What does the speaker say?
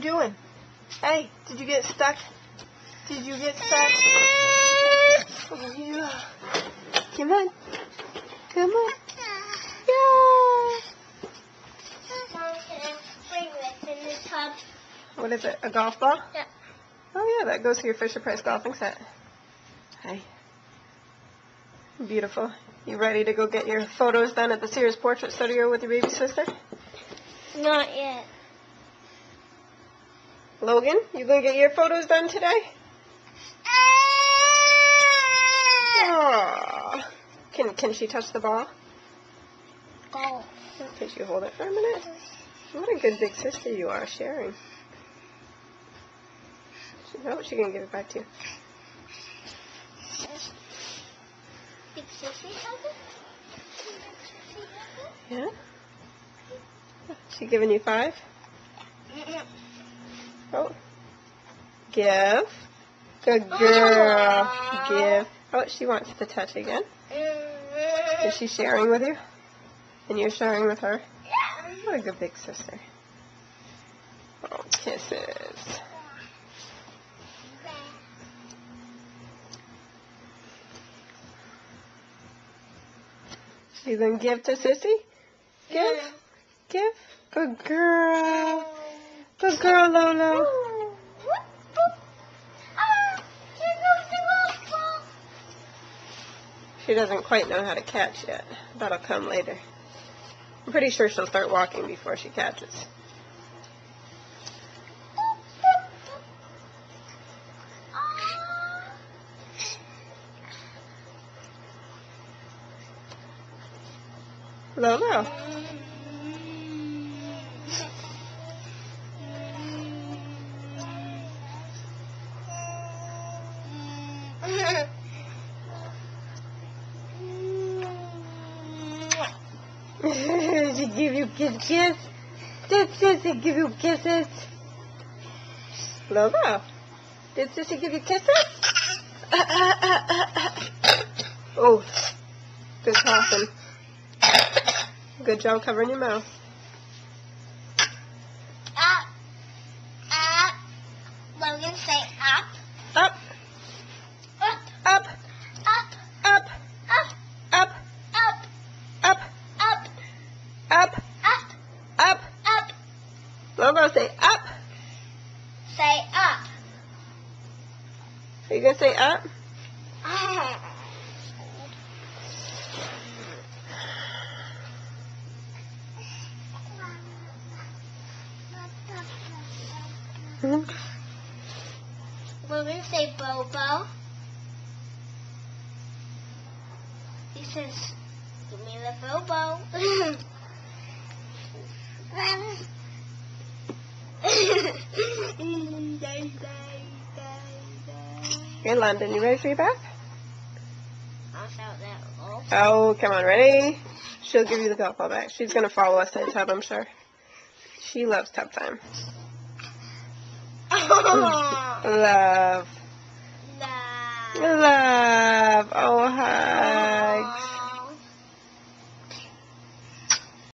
doing? Hey, did you get stuck? Did you get stuck? Oh, yeah. Come on. Come on. Yeah. What is it? A golf ball? Yeah. Oh, yeah, that goes to your Fisher-Price golfing set. Hey. Beautiful. You ready to go get your photos done at the Sears Portrait Studio with your baby sister? Not yet. Logan, you gonna get your photos done today? Aww. Can she touch the ball? Golf. Can you hold it for a minute? What a good big sister you are, sharing. No, she can give it back to you. Big sissy have it? Yeah? She giving you 5? Oh. Give. Good girl. Give. Oh, she wants to touch again. Is she sharing with you? And you're sharing with her? What a good big sister. Oh, kisses. You gonna give to Sissy? Give? Give? Good girl. Good girl, Lolo. She doesn't quite know how to catch yet. That'll come later. I'm pretty sure she'll start walking before she catches. Lolo. She give you kiss? Did Sissy give you kisses? Lolo, did Sissy give you kisses? Oh, good coughing. Good job covering your mouth. Logan, say up. Up. Up. Up. Up. Up. Up. Up. Up. Up. Up. Up. Up. Up. Up. Lolo, say up. Say up. Are you going to say up? Logan, say Bobo. He says, give me the Bobo. Okay, London, you ready for your bath? I'll shout that all. Oh, come on, ready? She'll give you the golf ball back. She's going to follow us to the tub, I'm sure. She loves tub time. Love. Nah. Love. Oh, hi.